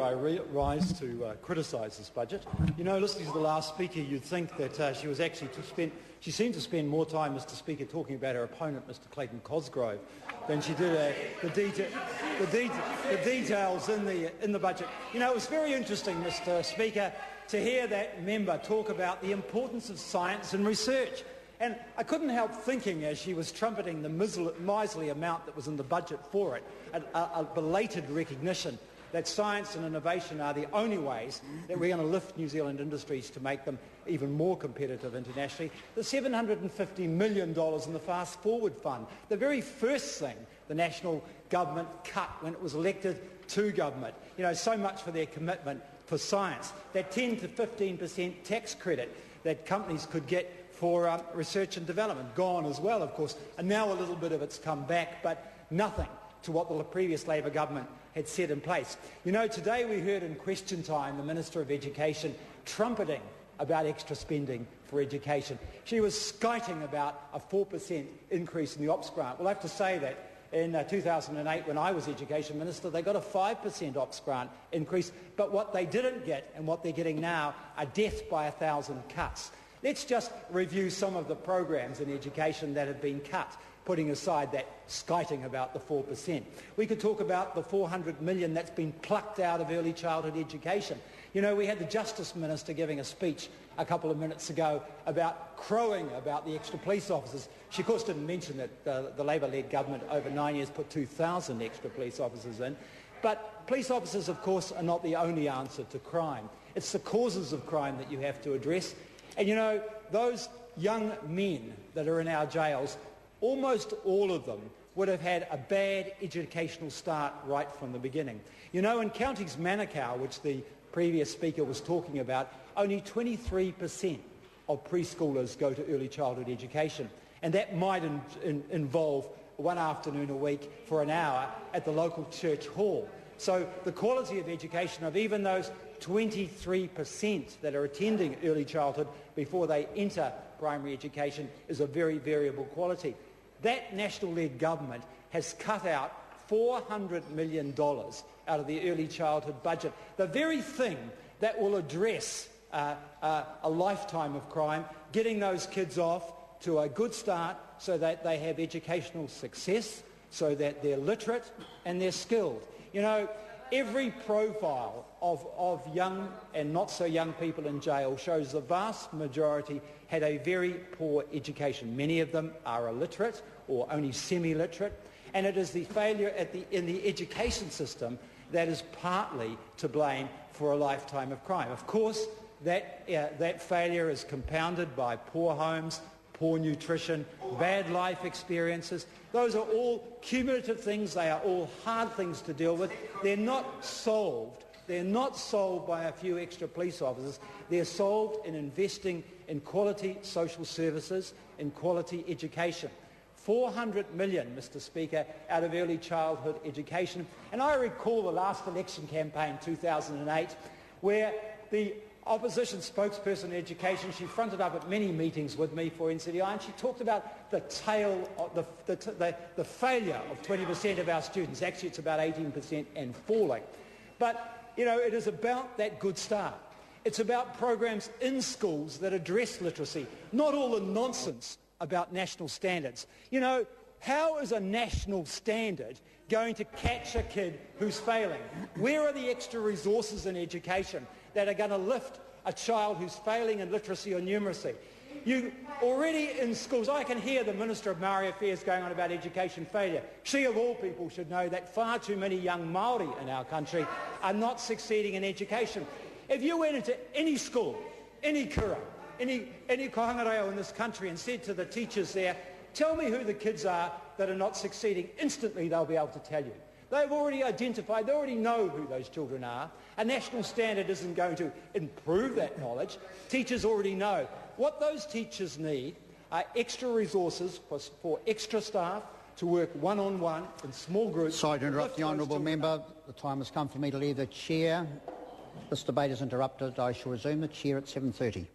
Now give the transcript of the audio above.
I rise to criticise this budget. You know, listening to the last speaker, you'd think that she seemed to spend more time, Mr. Speaker, talking about her opponent, Mr. Clayton Cosgrove, than she did the details in the budget. You know, it was very interesting, Mr. Speaker, to hear that member talk about the importance of science and research. And I couldn't help thinking, as she was trumpeting the miserly amount that was in the budget for it, a belated recognition that science and innovation are the only ways that we're going to lift New Zealand industries to make them even more competitive internationally. The $750 million in the Fast Forward Fund, the very first thing the national government cut when it was elected to government. You know, so much for their commitment for science. That 10 to 15% tax credit that companies could get for research and development, gone as well, of course. And now a little bit of it's come back, but nothing to what the previous Labor government had set in place. You know, today we heard in question time the Minister of Education trumpeting about extra spending for education. She was skiting about a 4% increase in the OPS grant. Well, I have to say that in 2008, when I was Education Minister, they got a 5% OPS grant increase, but what they didn't get and what they're getting now are death by 1,000 cuts. Let's just review some of the programs in education that have been cut, putting aside that skiting about the 4%. We could talk about the $400 million that's been plucked out of early childhood education. You know, we had the Justice Minister giving a speech a couple of minutes ago about crowing about the extra police officers. She, of course, didn't mention that the Labor-led government over 9 years put 2,000 extra police officers in. But police officers, of course, are not the only answer to crime. It's the causes of crime that you have to address. And, you know, those young men that are in our jails, almost all of them would have had a bad educational start right from the beginning. You know, in counties Manukau, which the previous speaker was talking about, only 23% of preschoolers go to early childhood education. And that might involve one afternoon a week for an hour at the local church hall. So the quality of education of even those 23% that are attending early childhood before they enter primary education is a very variable quality. That national-led government has cut out $400 million out of the early childhood budget, the very thing that will address a lifetime of crime, getting those kids off to a good start so that they have educational success, so that they're literate and they're skilled. You know, every profile of young and not so young people in jail shows the vast majority had a very poor education. Many of them are illiterate or only semi-literate, and it is the failure in the education system that is partly to blame for a lifetime of crime. Of course, that failure is compounded by poor homes, poor nutrition, bad life experiences. Those are all cumulative things. They are all hard things to deal with. They're not solved. They're not solved by a few extra police officers. They're solved in investing in quality social services, in quality education. $400 million, Mr. Speaker, out of early childhood education. And I recall the last election campaign, 2008, where the opposition spokesperson in education, she fronted up at many meetings with me for NCDI, and she talked about the failure of 20% of our students. Actually, it's about 18% and falling. But, you know, it is about that good start. It's about programs in schools that address literacy, not all the nonsense about national standards. You know, how is a national standard going to catch a kid who's failing? Where are the extra resources in education that are going to lift a child who's failing in literacy or numeracy? You already in schools, I can hear the Minister of Maori Affairs going on about education failure. She of all people should know that far too many young Māori in our country are not succeeding in education. If you went into any school, any kura, any kohangareo in this country and said to the teachers there, tell me who the kids are that are not succeeding, instantly they'll be able to tell you. They've already identified, they already know who those children are. A national standard isn't going to improve that knowledge. Teachers already know. What those teachers need are extra resources for extra staff to work one-on-one in small groups. Sorry to interrupt the honourable member. The time has come for me to leave the chair. This debate is interrupted. I shall resume the chair at 7:30.